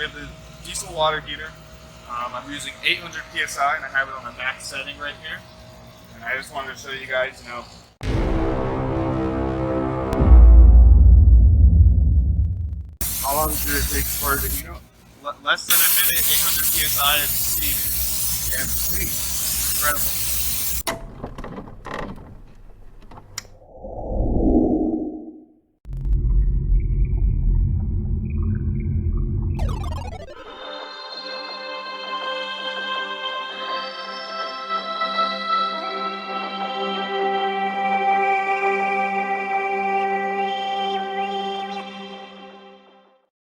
we have the diesel water heater. I'm using 800 psi and I have it on the max setting right here. And I just wanted to show you guys, how long did it take for it to, less than a minute, 800 psi of steam. Yeah, it's clean. Incredible.